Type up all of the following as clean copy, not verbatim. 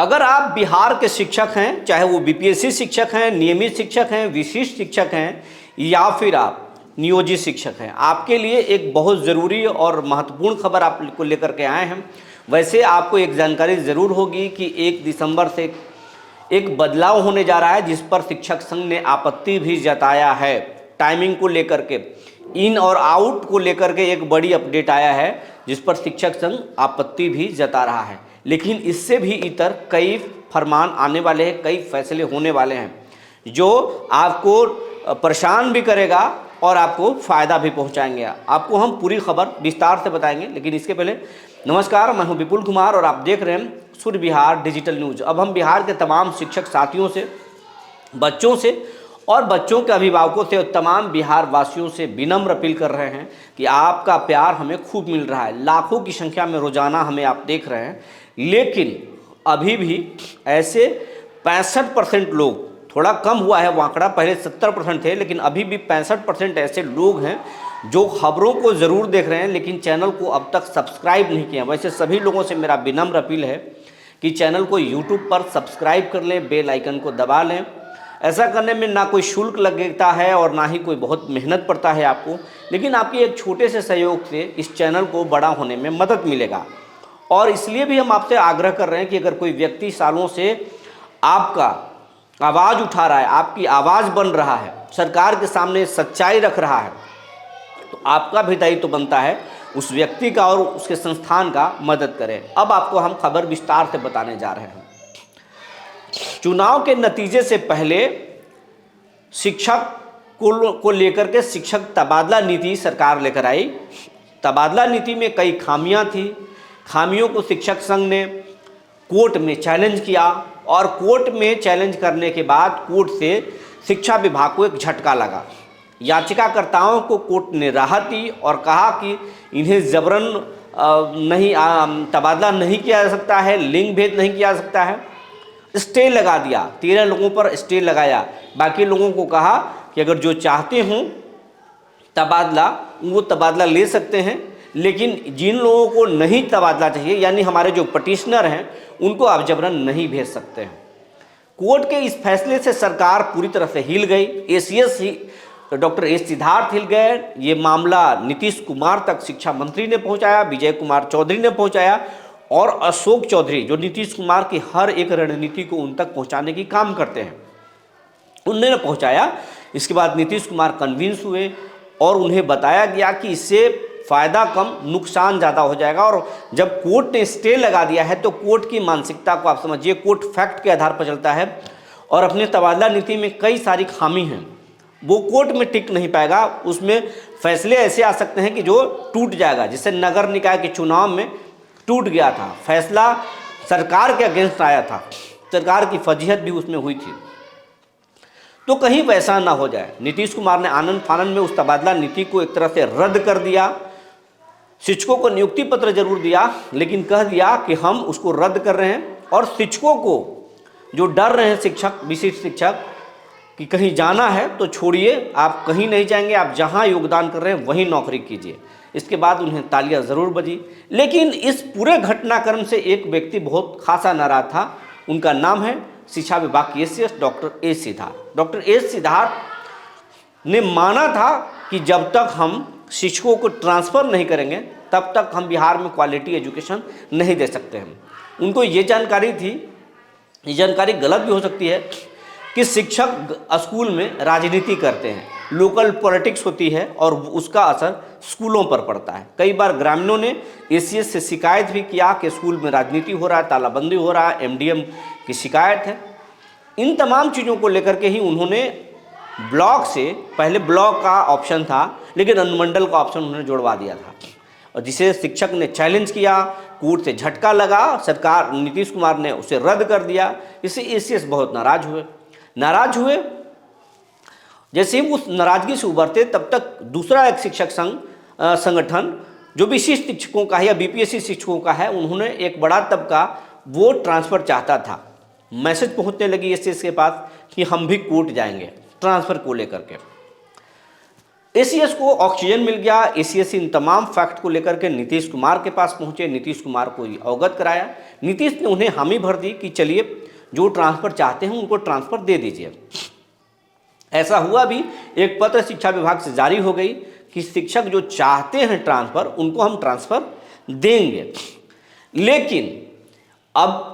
अगर आप बिहार के शिक्षक हैं, चाहे वो बीपीएससी शिक्षक हैं, नियमित शिक्षक हैं, विशिष्ट शिक्षक हैं या फिर आप नियोजित शिक्षक हैं, आपके लिए एक बहुत ज़रूरी और महत्वपूर्ण खबर आपको लेकर के आए हैं। वैसे आपको एक जानकारी ज़रूर होगी कि 1 दिसंबर से एक बदलाव होने जा रहा है, जिस पर शिक्षक संघ ने आपत्ति भी जताया है। टाइमिंग को लेकर के, इन और आउट को लेकर के एक बड़ी अपडेट आया है, जिस पर शिक्षक संघ आपत्ति भी जता रहा है। लेकिन इससे भी इतर कई फरमान आने वाले हैं, कई फैसले होने वाले हैं, जो आपको परेशान भी करेगा और आपको फ़ायदा भी पहुंचाएंगे। आपको हम पूरी खबर विस्तार से बताएंगे, लेकिन इसके पहले नमस्कार, मैं हूं विपुल कुमार और आप देख रहे हैं सूर्य बिहार डिजिटल न्यूज़। अब हम बिहार के तमाम शिक्षक साथियों से, बच्चों से और बच्चों के अभिभावकों से और तमाम बिहार वासियों से विनम्र अपील कर रहे हैं कि आपका प्यार हमें खूब मिल रहा है। लाखों की संख्या में रोज़ाना हमें आप देख रहे हैं, लेकिन अभी भी ऐसे 65% लोग, थोड़ा कम हुआ है वो आंकड़ा, पहले 70% थे, लेकिन अभी भी 65% ऐसे लोग हैं जो खबरों को ज़रूर देख रहे हैं लेकिन चैनल को अब तक सब्सक्राइब नहीं किया। वैसे सभी लोगों से मेरा विनम्र अपील है कि चैनल को यूट्यूब पर सब्सक्राइब कर लें, बेल आइकन को दबा लें। ऐसा करने में ना कोई शुल्क लगता है और ना ही कोई बहुत मेहनत पड़ता है आपको, लेकिन आपके एक छोटे से सहयोग से इस चैनल को बड़ा होने में मदद मिलेगा। और इसलिए भी हम आपसे आग्रह कर रहे हैं कि अगर कोई व्यक्ति सालों से आपका आवाज़ उठा रहा है, आपकी आवाज़ बन रहा है, सरकार के सामने सच्चाई रख रहा है, तो आपका भी दायित्व बनता है उस व्यक्ति का और उसके संस्थान का मदद करें। अब आपको हम खबर विस्तार से बताने जा रहे हैं। चुनाव के नतीजे से पहले शिक्षक को लेकर के शिक्षक तबादला नीति सरकार लेकर आई। तबादला नीति में कई खामियां थी। खामियों को शिक्षक संघ ने कोर्ट में चैलेंज किया और कोर्ट में चैलेंज करने के बाद कोर्ट से शिक्षा विभाग को एक झटका लगा। याचिकाकर्ताओं को कोर्ट ने राहत दी और कहा कि इन्हें जबरन तबादला नहीं किया जा सकता है, लिंग भेद नहीं किया जा सकता है। स्टे लगा दिया, 13 लोगों पर स्टे लगाया। बाकी लोगों को कहा कि अगर जो चाहते हों तबादला, वो तबादला ले सकते हैं, लेकिन जिन लोगों को नहीं तबादला चाहिए, यानी हमारे जो पटिशनर हैं, उनको आप जबरन नहीं भेज सकते हैं। कोर्ट के इस फैसले से सरकार पूरी तरह से हिल गई। एसीएस डॉक्टर एस सिद्धार्थ हिल गए। ये मामला नीतीश कुमार तक शिक्षा मंत्री ने पहुंचाया, विजय कुमार चौधरी ने पहुंचाया और अशोक चौधरी, जो नीतीश कुमार की हर एक रणनीति को उन तक पहुंचाने की काम करते हैं, उन्होंने पहुंचाया। इसके बाद नीतीश कुमार कन्विंस हुए और उन्हें बताया गया कि इससे फ़ायदा कम, नुकसान ज़्यादा हो जाएगा। और जब कोर्ट ने स्टे लगा दिया है तो कोर्ट की मानसिकता को आप समझिए, कोर्ट फैक्ट के आधार पर चलता है और अपने तबादला नीति में कई सारी खामी हैं, वो कोर्ट में टिक नहीं पाएगा। उसमें फैसले ऐसे आ सकते हैं कि जो टूट जाएगा, जिससे नगर निकाय के चुनाव में टूट गया था, फैसला सरकार के अगेंस्ट आया था, सरकार की फजीहत भी उसमें हुई थी। तो कहीं वैसा ना हो जाए, नीतीश कुमार ने आनंद फानन में उस तबादला नीति को एक तरह से रद्द कर दिया। शिक्षकों को नियुक्ति पत्र जरूर दिया, लेकिन कह दिया कि हम उसको रद्द कर रहे हैं। और शिक्षकों को जो डर रहे हैं, शिक्षक, विशिष्ट शिक्षक, कि कहीं जाना है तो छोड़िए, आप कहीं नहीं जाएंगे, आप जहां योगदान कर रहे हैं वहीं नौकरी कीजिए। इसके बाद उन्हें तालियां ज़रूर बजी। लेकिन इस पूरे घटनाक्रम से एक व्यक्ति बहुत खासा नाराज था। उनका नाम है शिक्षा विभाग की ACS doctor S Siddharth. Doctor S Siddharth ने माना था कि जब तक हम शिक्षकों को ट्रांसफ़र नहीं करेंगे तब तक हम बिहार में क्वालिटी एजुकेशन नहीं दे सकते हैं। उनको ये जानकारी थी, ये जानकारी गलत भी हो सकती है, कि शिक्षक स्कूल में राजनीति करते हैं, लोकल पॉलिटिक्स होती है और उसका असर स्कूलों पर पड़ता है। कई बार ग्रामीणों ने एसीएस से शिकायत भी किया कि स्कूल में राजनीति हो रहा है, तालाबंदी हो रहा है, एमडीएम की शिकायत है। इन तमाम चीज़ों को लेकर के ही उन्होंने ब्लॉक से, पहले ब्लॉक का ऑप्शन था लेकिन अनुमंडल का ऑप्शन उन्होंने जोड़वा दिया था, और जिसे शिक्षक ने चैलेंज किया, कोर्ट से झटका लगा, सरकार नीतीश कुमार ने उसे रद्द कर दिया। इससे एसीएस बहुत नाराज हुए। जैसे ही उस नाराजगी से उभरते, तब तक दूसरा एक शिक्षक संगठन जो विशिष्ट शिक्षकों का है या बीपीएससी शिक्षकों का है, उन्होंने एक बड़ा तबका वो ट्रांसफ़र चाहता था। मैसेज पहुंचने लगी एसीएस के पास कि हम भी कोर्ट जाएंगे ट्रांसफ़र को लेकर के। एसीएस को ऑक्सीजन मिल गया। एसीएस इन तमाम फैक्ट को लेकर के नीतीश कुमार के पास पहुंचे, नीतीश कुमार को ये अवगत कराया। नीतीश ने उन्हें हामी भर दी कि चलिए जो ट्रांसफ़र चाहते हैं उनको ट्रांसफ़र दे दीजिए। ऐसा हुआ भी, एक पत्र शिक्षा विभाग से जारी हो गई कि शिक्षक जो चाहते हैं ट्रांसफ़र उनको हम ट्रांसफ़र देंगे। लेकिन अब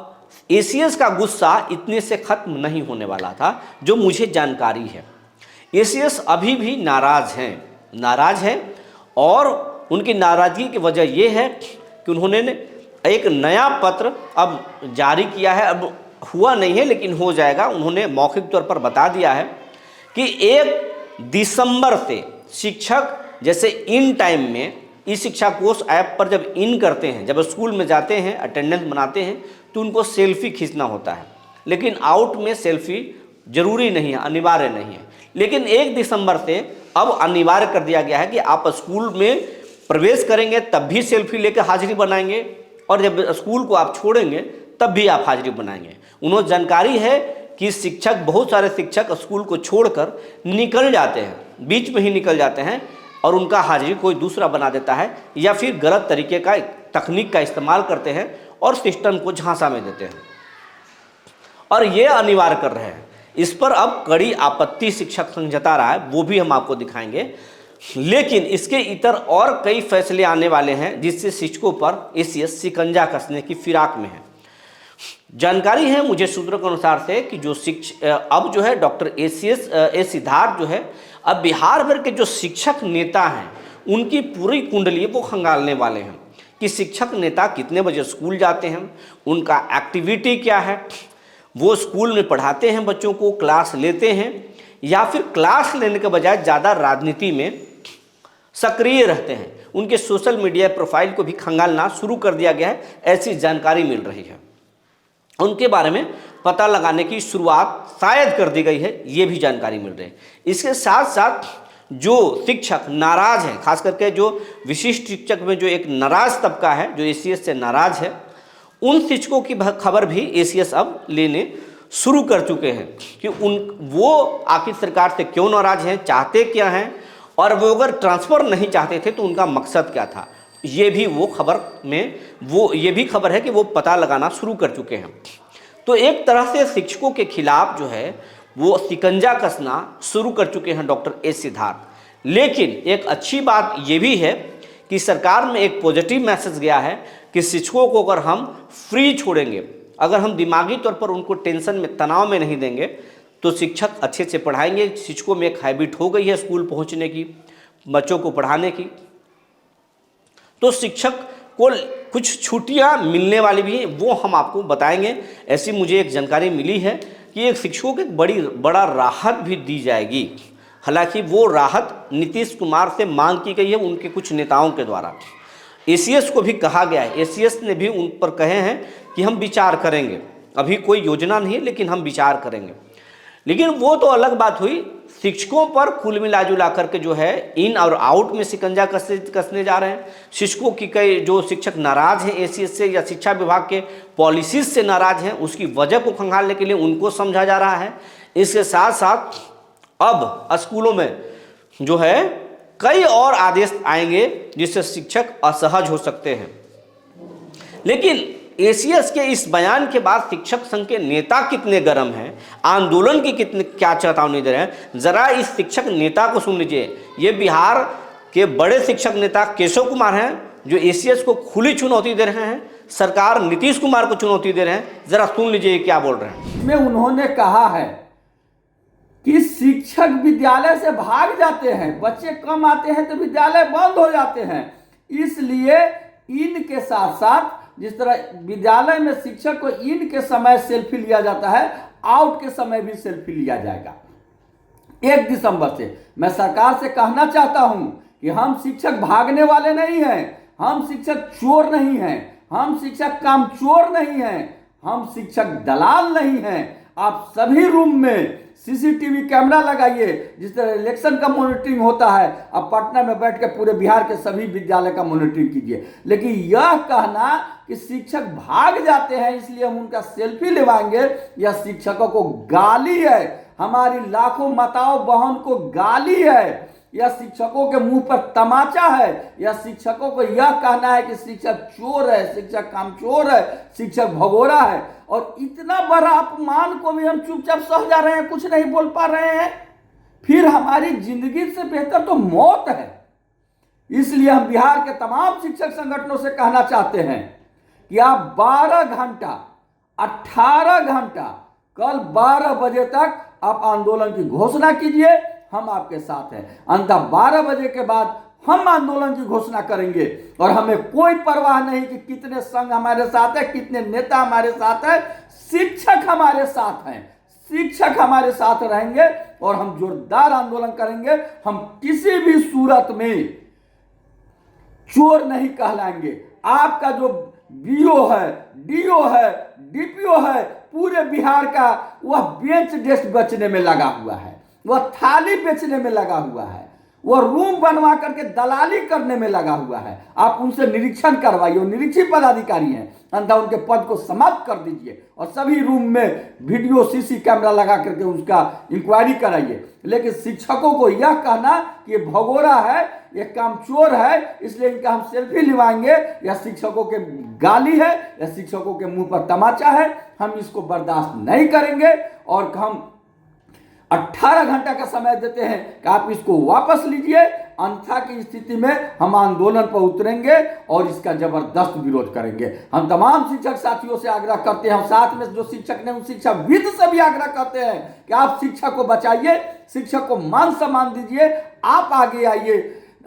एसीएस का गुस्सा इतने से ख़त्म नहीं होने वाला था, जो मुझे जानकारी है। एसीएस अभी भी नाराज़ हैं और उनकी नाराज़गी की वजह यह है कि उन्होंने एक नया पत्र अब जारी किया है। अब हुआ नहीं है लेकिन हो जाएगा। उन्होंने मौखिक तौर पर बता दिया है कि 1 दिसंबर से शिक्षक जैसे इन टाइम में ई शिक्षा कोष ऐप पर जब इन करते हैं, जब स्कूल में जाते हैं, अटेंडेंस बनाते हैं, तो उनको सेल्फी खींचना होता है। लेकिन आउट में सेल्फी जरूरी नहीं है, अनिवार्य नहीं है। लेकिन 1 दिसंबर से अब अनिवार्य कर दिया गया है कि आप स्कूल में प्रवेश करेंगे तब भी सेल्फी लेकर हाजिरी बनाएंगे, और जब स्कूल को आप छोड़ेंगे तब भी आप हाजिरी बनाएंगे। उन्होंने जानकारी है कि बहुत सारे शिक्षक स्कूल को छोड़कर निकल जाते हैं, बीच में ही निकल जाते हैं, और उनका हाजिरी कोई दूसरा बना देता है, या फिर गलत तरीके का तकनीक का इस्तेमाल करते हैं और सिस्टम को झांसा में देते हैं, और ये अनिवार्य कर रहे हैं। इस पर अब कड़ी आपत्ति शिक्षक संघ जता रहा है, वो भी हम आपको दिखाएंगे। लेकिन इसके इतर और कई फैसले आने वाले हैं जिससे शिक्षकों पर एसीएस शिकंजा कसने की फिराक में है। जानकारी है मुझे सूत्रों के अनुसार से कि जो अब जो है डॉक्टर ए सिद्धार्थ जो है अब बिहार भर के जो शिक्षक नेता हैं उनकी पूरी कुंडली वो खंगालने वाले हैं कि शिक्षक नेता कितने बजे स्कूल जाते हैं, उनका एक्टिविटी क्या है, वो स्कूल में पढ़ाते हैं बच्चों को, क्लास लेते हैं, या फिर क्लास लेने के बजाय ज़्यादा राजनीति में सक्रिय रहते हैं। उनके सोशल मीडिया प्रोफाइल को भी खंगालना शुरू कर दिया गया है, ऐसी जानकारी मिल रही है। उनके बारे में पता लगाने की शुरुआत शायद कर दी गई है, ये भी जानकारी मिल रही है। इसके साथ साथ जो शिक्षक नाराज़ हैं, खास करके जो विशिष्ट शिक्षक में जो एक नाराज़ तबका है जो एसीएस से नाराज़ है, उन शिक्षकों की खबर भी एसीएस अब लेने शुरू कर चुके हैं कि वो आखिर सरकार से क्यों नाराज़ हैं, चाहते क्या हैं, और वो अगर ट्रांसफ़र नहीं चाहते थे तो उनका मकसद क्या था। ये भी ये भी खबर है कि वो पता लगाना शुरू कर चुके हैं। तो एक तरह से शिक्षकों के खिलाफ जो है वो शिकंजा कसना शुरू कर चुके हैं डॉक्टर ए सिद्धार्थ। लेकिन एक अच्छी बात ये भी है कि सरकार में एक पॉजिटिव मैसेज गया है कि शिक्षकों को अगर हम फ्री छोड़ेंगे, अगर हम दिमागी तौर पर उनको टेंशन में, तनाव में नहीं देंगे, तो शिक्षक अच्छे से पढ़ाएंगे। शिक्षकों में एक हैबिट हो गई है स्कूल पहुंचने की, बच्चों को पढ़ाने की, तो शिक्षक को कुछ छुट्टियां मिलने वाली भी हैं, वो हम आपको बताएंगे। ऐसी मुझे एक जानकारी मिली है कि एक शिक्षकों को एक बड़ा राहत भी दी जाएगी। हालांकि वो राहत नीतीश कुमार से मांग की गई है उनके कुछ नेताओं के द्वारा। एसीएस को भी कहा गया है, एसीएस ने भी उन पर कहे हैं कि हम विचार करेंगे, अभी कोई योजना नहीं है लेकिन हम विचार करेंगे। लेकिन वो तो अलग बात हुई, शिक्षकों पर कुल मिला जुला करके जो है इन और आउट में शिकंजा कसने जा रहे हैं। शिक्षकों की कई जो शिक्षक नाराज़ हैं एसीएस से या शिक्षा विभाग के पॉलिसीज से नाराज़ हैं, उसकी वजह को खंगालने के लिए उनको समझा जा रहा है। इसके साथ साथ अब स्कूलों में जो है कई और आदेश आएंगे जिससे शिक्षक असहज हो सकते हैं। लेकिन एसीएस के इस बयान के बाद शिक्षक संघ के नेता कितने गर्म हैं, आंदोलन की क्या चेतावनी दे रहे हैं, जरा इस शिक्षक नेता को सुन लीजिए। ये बिहार के बड़े शिक्षक नेता केशव कुमार हैं जो एसीएस को खुली चुनौती दे रहे हैं, सरकार नीतीश कुमार को चुनौती दे रहे हैं। जरा सुन लीजिए क्या बोल रहे हैं। में उन्होंने कहा है कि शिक्षक विद्यालय से भाग जाते हैं, बच्चे कम आते हैं तो विद्यालय बंद हो जाते हैं, इसलिए इनके साथ साथ जिस तरह विद्यालय में शिक्षक को इन के समय सेल्फी लिया जाता है, आउट के समय भी सेल्फी लिया जाएगा। 1 दिसंबर से मैं सरकार से कहना चाहता हूं कि हम शिक्षक भागने वाले नहीं हैं, हम शिक्षक चोर नहीं हैं, हम शिक्षक कामचोर नहीं हैं, हम शिक्षक दलाल नहीं हैं। आप सभी रूम में सीसीटीवी कैमरा लगाइए, जिस तरह इलेक्शन का मॉनिटरिंग होता है, अब पटना में बैठ के पूरे बिहार के सभी विद्यालय का मॉनिटरिंग कीजिए। लेकिन यह कहना कि शिक्षक भाग जाते हैं इसलिए हम उनका सेल्फी लेवाएंगे, यह शिक्षकों को गाली है, हमारी लाखों माताओं बहन को गाली है। या शिक्षकों के मुंह पर तमाचा है, या शिक्षकों को यह कहना है कि शिक्षक चोर है, शिक्षक कामचोर है, शिक्षक भगोड़ा है। और इतना बड़ा अपमान को भी हम चुपचाप सह जा रहे हैं, कुछ नहीं बोल पा रहे हैं। फिर हमारी जिंदगी से बेहतर तो मौत है। इसलिए हम बिहार के तमाम शिक्षक संगठनों से कहना चाहते हैं कि आप 12 घंटा 18 घंटा कल 12 बजे तक आप आंदोलन की घोषणा कीजिए, हम आपके साथ हैं। अंततः 12 बजे के बाद हम आंदोलन की घोषणा करेंगे और हमें कोई परवाह नहीं कि कितने संघ हमारे साथ है, कितने नेता हमारे साथ है। शिक्षक हमारे साथ हैं, शिक्षक हमारे साथ रहेंगे और हम जोरदार आंदोलन करेंगे। हम किसी भी सूरत में चोर नहीं कहलाएंगे। आपका जो बीओ है, डीओ है, डीपीओ है, पूरे बिहार का वह बेंच डेस्क बेचने में लगा हुआ है, वह थाली बेचने में लगा हुआ है, वह रूम बनवा करके दलाली करने में लगा हुआ है। आप उनसे निरीक्षण करवाइए, वो निरीक्षित पदाधिकारी हैं, अंततः उनके पद को समाप्त कर दीजिए और सभी रूम में वीडियो सीसी कैमरा लगा करके उसका इंक्वायरी कराइए। लेकिन शिक्षकों को यह कहना कि ये भगोड़ा है, ये कामचोर है, इसलिए इनका हम सेल्फी लिवाएंगे, या शिक्षकों के गाली है, या शिक्षकों के मुंह पर तमाचा है, हम इसको बर्दाश्त नहीं करेंगे। और हम 18 घंटा का समय देते हैं कि आप इसको वापस लीजिए, अन्यथा की स्थिति में हम आंदोलन पर उतरेंगे और इसका जबरदस्त विरोध करेंगे। हम तमाम शिक्षक साथियों से आग्रह करते हैं, साथ में जो शिक्षक ने उन शिक्षाविद से भी आग्रह करते हैं कि आप शिक्षक को बचाइए, शिक्षक को मान सम्मान दीजिए, आप आगे आइए,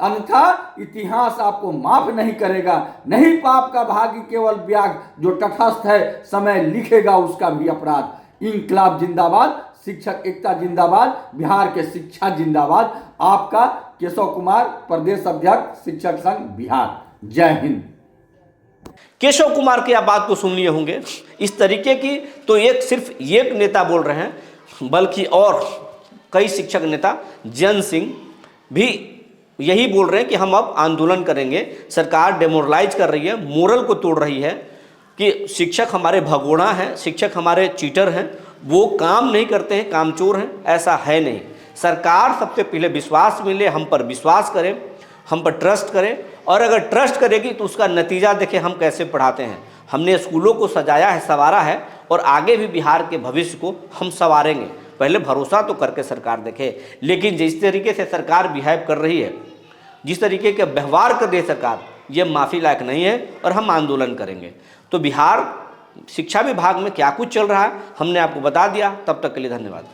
अन्यथा इतिहास आपको माफ नहीं करेगा। नहीं पाप का भागी केवल व्याग, जो तटस्थ है समय लिखेगा उसका भी अपराध। इंकलाब जिंदाबाद, शिक्षक एकता जिंदाबाद, बिहार के शिक्षा जिंदाबाद। आपका केशव कुमार, प्रदेश अध्यक्ष शिक्षक संघ बिहार। जय हिंद। केशव कुमार की आप बात को सुन लिए होंगे। इस तरीके की तो एक सिर्फ एक नेता बोल रहे हैं, बल्कि और कई शिक्षक नेता, जन सिंह भी यही बोल रहे हैं कि हम अब आंदोलन करेंगे। सरकार डेमोरलाइज कर रही है, मोरल को तोड़ रही है कि शिक्षक हमारे भगोड़ा हैं, शिक्षक हमारे चीटर हैं, वो काम नहीं करते हैं, कामचोर हैं। ऐसा है नहीं। सरकार सबसे पहले विश्वास मिले, हम पर विश्वास करें, हम पर ट्रस्ट करें, और अगर ट्रस्ट करेगी तो उसका नतीजा देखें हम कैसे पढ़ाते हैं। हमने स्कूलों को सजाया है, संवारा है, और आगे भी बिहार के भविष्य को हम संवारेंगे। पहले भरोसा तो करके सरकार देखे। लेकिन जिस तरीके से सरकार बिहेव कर रही है, जिस तरीके के व्यवहार कर रही है सरकार, ये माफ़ी लायक नहीं है और हम आंदोलन करेंगे। तो बिहार शिक्षा विभाग में क्या कुछ चल रहा है हमने आपको बता दिया। तब तक के लिए धन्यवाद।